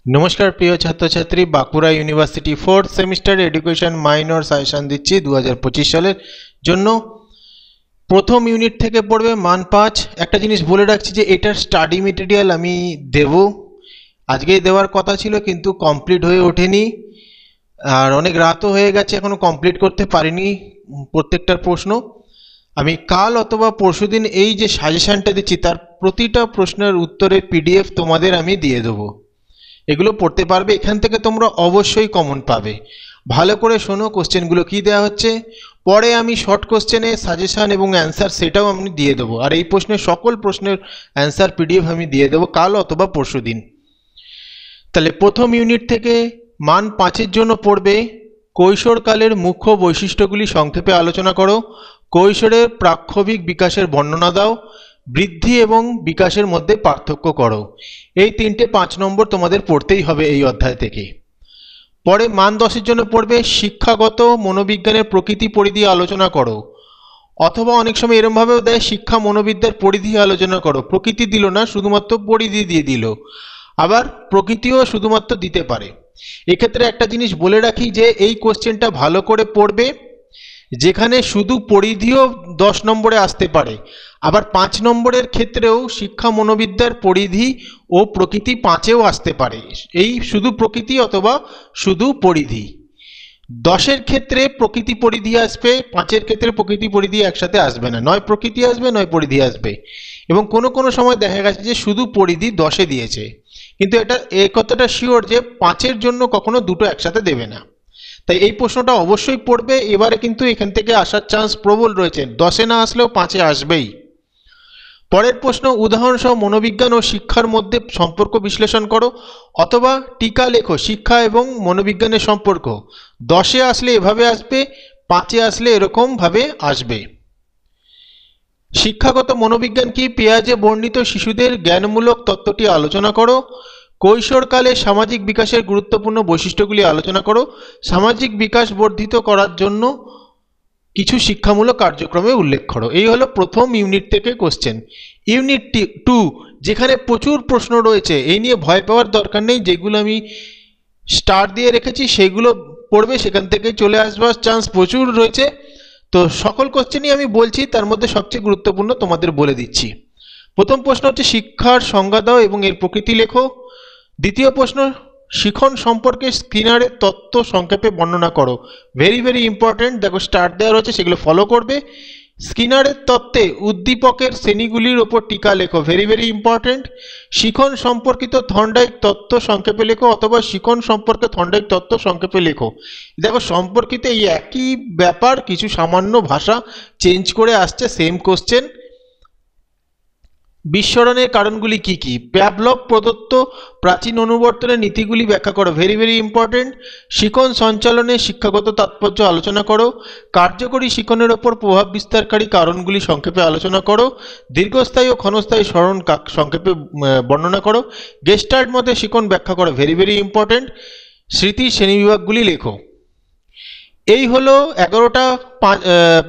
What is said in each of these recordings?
নমস্কার প্রিয় ছাত্রছাত্রী, Bankura university fourth semester education minor suggestion দিচ্ছি 2025 সালের জন্য। প্রথম ইউনিট থেকে পড়বে মান 5। একটা জিনিস বলে রাখছি যে এটার স্টাডি মেটেরিয়াল আমি দেব, আজকেই দেওয়ার কথা ছিল কিন্তু কমপ্লিট হয়ে ওঠেনি, আর অনেক রাতও হয়ে গেছে, এখনো কমপ্লিট করতে পারিনি প্রত্যেকটার প্রশ্ন। আমি কাল অথবা পরশুদিন এই যে সাজেশনটা দিচ্ছি তার প্রতিটা প্রশ্নের উত্তরের পিডিএফ তোমাদের আমি দিয়ে দেবো, এগুলো পড়তে পারবে। এখান থেকে তোমরা অবশ্যই কমন পাবে। ভালো করে শোনো কোশ্চেনগুলো কি দেওয়া হচ্ছে, পরে আমি শর্ট কোশ্চেনে সাজেশন এবং অ্যান্সার সেটাও আমি দিয়ে দেবো, আর এই প্রশ্নের সকল প্রশ্নের অ্যান্সার পিডিএফ আমি দিয়ে দেবো কাল অথবা পরশুদিন। তাহলে প্রথম ইউনিট থেকে মান 5-এর জন্য পড়বে কৈশোরকালের মুখ্য বৈশিষ্ট্যগুলি সংক্ষেপে আলোচনা করো, কৈশোরের প্রাক্ষবিক বিকাশের বর্ণনা দাও, বৃদ্ধি এবং বিকাশের মধ্যে পার্থক্য করো। এই 5 নম্বর তোমাদের পড়তেই হবে এই অধ্যায় থেকে। পরে মান 10-এর জন্য পড়বে শিক্ষাগত মনোবিজ্ঞানের প্রকৃতি পরিধি আলোচনা করো, অথবা অনেক সময় এরমভাবেও দেয় শিক্ষা মনোবিদ্যার পরিধি আলোচনা করো, প্রকৃতি দিল না, শুধুমাত্র পরিধি দিয়ে দিল, আবার প্রকৃতিও শুধুমাত্র দিতে পারে। এক্ষেত্রে একটা জিনিস বলে রাখি যে এই কোশ্চেনটা ভালো করে পড়বে, যেখানে শুধু পরিধিও 10 নম্বরে আসতে পারে, আবার 5 নম্বরের ক্ষেত্রেও শিক্ষা মনোবিদ্যার পরিধি ও প্রকৃতি 5-এও আসতে পারে, এই শুধু প্রকৃতি অথবা শুধু পরিধি। 10-এর ক্ষেত্রে প্রকৃতি পরিধি আসবে, 5-এর ক্ষেত্রে প্রকৃতি পরিধি একসাথে আসবে না, নয় প্রকৃতি আসবে নয় পরিধি আসবে। এবং কোনো কোনো সময় দেখা গেছে যে শুধু পরিধি 10-এ দিয়েছে, কিন্তু এটা এই কথাটা শিওর যে 5-এর জন্য কখনো দুটো একসাথে দেবে না। তাই এই প্রশ্নটা অবশ্যই পড়বে, এবারে কিন্তু এখান থেকে আসার চান্স প্রবল রয়েছে, 10-এ না আসলেও 5-এ আসবেই। পরের প্রশ্ন উদাহরণসহ মনোবিজ্ঞান ও শিক্ষার মধ্যে সম্পর্ক বিশ্লেষণ করো, অথবা টিকা লেখো শিক্ষা এবং মনোবিজ্ঞানের সম্পর্ক। 10-এ আসলে এভাবে আসবে, 5-এ আসলে এরকম ভাবে আসবে। শিক্ষাগত মনোবিজ্ঞান কি, পেঁয়াজে বর্ণিত শিশুদের জ্ঞানমূলক তত্ত্বটি আলোচনা করো, কৈশোরকালে সামাজিক বিকাশের গুরুত্বপূর্ণ বৈশিষ্ট্যগুলি আলোচনা করো, সামাজিক বিকাশ বর্ধিত করার জন্য কিছু শিক্ষামূলক কার্যক্রমে উল্লেখ করো। এই হলো প্রথম ইউনিট থেকে কোশ্চেন। ইউনিট 2 যেখানে প্রচুর প্রশ্ন রয়েছে, এই নিয়ে ভয় পাওয়ার দরকার নেই, যেগুলো আমি স্টার দিয়ে রেখেছি সেগুলো পড়বে, সেখান থেকে চলে আসবার চান্স প্রচুর রয়েছে। তো সকল কোশ্চেনই আমি বলছি, তার মধ্যে সবচেয়ে গুরুত্বপূর্ণ তোমাদের বলে দিচ্ছি। প্রথম প্রশ্ন হচ্ছে শিক্ষার সংজ্ঞা দাও এবং এর প্রকৃতি লেখো। দ্বিতীয় প্রশ্ন শিখন সম্পর্কে স্কিনারের তত্ত্ব সংক্ষেপে বর্ণনা করো। ভেরি ভেরি ইম্পর্টেন্ট, দেখো স্টার দেওয়া রয়েছে, সেগুলো ফলো করবে। স্কিনারের তত্ত্বে উদ্দীপকের শ্রেণীগুলির ওপর টিকা লেখো, ভেরি ভেরি ইম্পর্টেন্ট। শিখন সম্পর্কিত থর্নডাইক তত্ত্ব সংক্ষেপে লেখো, অথবা শিখন সম্পর্কে থর্নডাইক তত্ত্ব সংক্ষেপে লেখো। দেখো সম্পর্কিত এই একই ব্যাপার, কিছু সামান্য ভাষা চেঞ্জ করে আসছে, সেম কোশ্চেন। বিস্মরণের কারণগুলি কি কি, প্যাভলভ প্রদত্ত প্রাচীন অনুবর্তনের নীতিগুলি ব্যাখ্যা করো, ভেরি ভেরি ইম্পর্টেন্ট। শিখন সঞ্চালনে শিক্ষাগত তাৎপর্য আলোচনা করো, কার্যকরী শিখনের ওপর প্রভাব বিস্তারকারী কারণগুলি সংক্ষেপে আলোচনা করো, দীর্ঘস্থায়ী ও ক্ষণস্থায়ী স্মরণ সংক্ষেপে বর্ণনা করো, গেস্টাল্ট মতে শিখন ব্যাখ্যা করো, ভেরি ভেরি ইম্পর্টেন্ট। স্মৃতির শ্রেণীবিভাগগুলি লেখো। এই হলো 11টা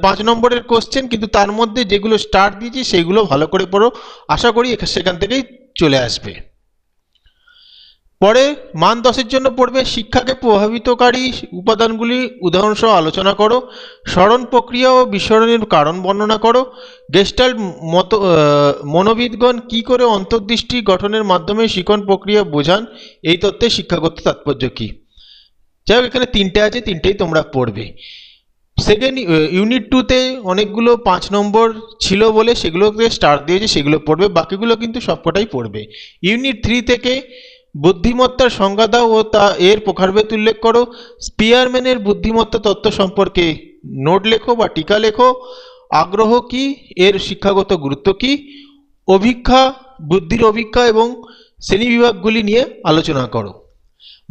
5 নম্বরের কোশ্চেন, কিন্তু তার মধ্যে যেগুলো স্টার দিয়েছি সেগুলো ভালো করে পড়ো, আশা করি সেখান থেকেই চলে আসবে। পরে মান 10-এর জন্য পড়বে শিক্ষাকে প্রভাবিতকারী উপাদানগুলি উদাহরণসহ আলোচনা করো, স্মরণ প্রক্রিয়া ও বিস্মরণের কারণ বর্ণনা করো, গেস্টাল্ট মনোবিদগণ কি করে অন্তর্দৃষ্টি গঠনের মাধ্যমে শিখন প্রক্রিয়া বোঝান, এই তত্ত্বের শিক্ষাগত তাৎপর্য কী। যাই হোক, এখানে 3টে আছে, 3টেই তোমরা পড়বে। সেকেন্ড ইউনিট 2-তে অনেকগুলো 5 নম্বর ছিল বলে সেগুলোকে স্টার দিয়েছে, সেগুলো পড়বে, বাকিগুলো কিন্তু সবকটাই পড়বে। ইউনিট 3 থেকে বুদ্ধিমত্তার সংজ্ঞা দাও ও তা এর প্রকারভেদ উল্লেখ করো, স্পিয়ারম্যানের বুদ্ধিমত্তা তত্ত্ব সম্পর্কে নোট লেখো বা টিকা লেখো, আগ্রহ কি, এর শিক্ষাগত গুরুত্ব কি, অভিক্ষা, বুদ্ধির অভিক্ষা এবং শ্রেণীবিভাগগুলি নিয়ে আলোচনা করো।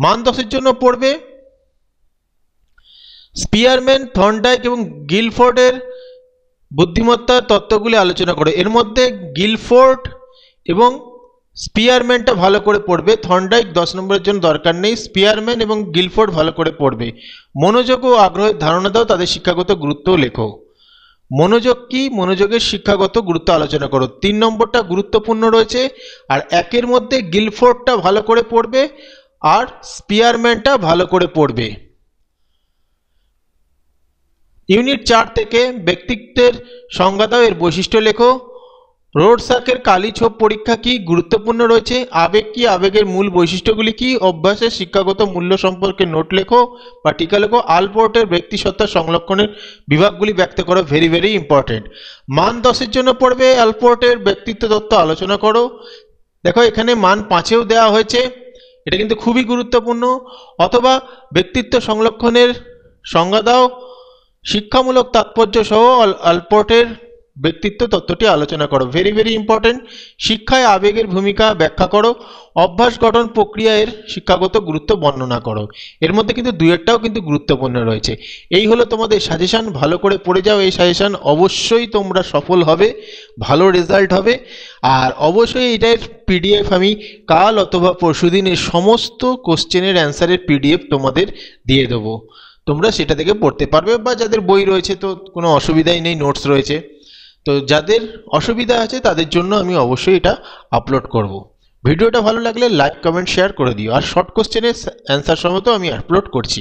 মান 10-এর জন্য পড়বে স্পিয়ারম্যান, থর্নডাইক এবং গিলফোর্ডের বুদ্ধিমত্তার তত্ত্বগুলি আলোচনা করে। এর মধ্যে গিলফোর্ড এবং স্পিয়ারম্যানটা ভালো করে পড়বে, থর্নডাইক 10 নম্বরের জন্য দরকার নেই, স্পিয়ারম্যান এবং গিলফোর্ড ভালো করে পড়বে। মনোযোগ ও আগ্রহের ধারণা দাও, তাদের শিক্ষাগত গুরুত্বও লেখো। মনোযোগ কি, মনোযোগের শিক্ষাগত গুরুত্ব আলোচনা করো, 3 নম্বরটা গুরুত্বপূর্ণ রয়েছে। আর 1-এর মধ্যে গিলফোর্ডটা ভালো করে পড়বে, আর স্পিয়ারম্যানটা ভালো করে পড়বে। ইউনিট 4 থেকে ব্যক্তিত্বের সংজ্ঞা দাও, এর বৈশিষ্ট্য লেখো। রোরসাকের কালি ছোপ পরীক্ষা কি, গুরুত্বপূর্ণ রয়েছে। আবেগ কি, আবেগের মূল বৈশিষ্ট্যগুলি কি। অভ্যাসের শিক্ষাগত মূল্য সম্পর্কে নোট লেখো বা টিকা লেখো। আলপোর্টের ব্যক্তিসত্তা সংরক্ষণের বিভাগগুলি ব্যক্ত করো, ভেরি ভেরি ইম্পর্টেন্ট। মান 10-এর জন্য পড়বে আলপোর্টের ব্যক্তিত্ব তত্ত্ব আলোচনা করো। দেখো এখানে মান 5-এও দেওয়া হয়েছে, এটা কিন্তু খুবই গুরুত্বপূর্ণ। অথবা ব্যক্তিত্ব সংরক্ষণের সংজ্ঞা দাও, শিক্ষামূলক তাৎপর্য সহ আলপোর্টের ব্যক্তিত্ব তত্ত্বটি আলোচনা করো, ভেরি ভেরি ইম্পর্টেন্ট। শিক্ষায় আবেগের ভূমিকা ব্যাখ্যা করো। অভ্যাস গঠন প্রক্রিয়া এর শিক্ষাগত গুরুত্ব বর্ণনা করো। এর মধ্যে কিন্তু দুইয়েরটাও কিন্তু গুরুত্বপূর্ণ রয়েছে। এই হলো তোমাদের সাজেশন, ভালো করে পড়ে যাও এই সাজেশন, অবশ্যই তোমরা সফল হবে, ভালো রেজাল্ট হবে। আর অবশ্যই এটার পিডিএফ আমি কাল অথবা পরশুদিনের সমস্ত কোশ্চেনের অ্যান্সারের পিডিএফ তোমাদের দিয়ে দেবো, তোমরা সেটা থেকে পড়তে পারবে। বা যাদের বই রয়েছে তো কোনো অসুবিধাই নেই, নোটস রয়েছে। তো যাদের অসুবিধা আছে তাদের জন্য আমি অবশ্যই এটা আপলোড করব। ভিডিওটা ভালো লাগলে লাইক কমেন্ট শেয়ার করে দিও। আর শর্ট কোশ্চেনের অ্যান্সার সমেত আমি আপলোড করছি।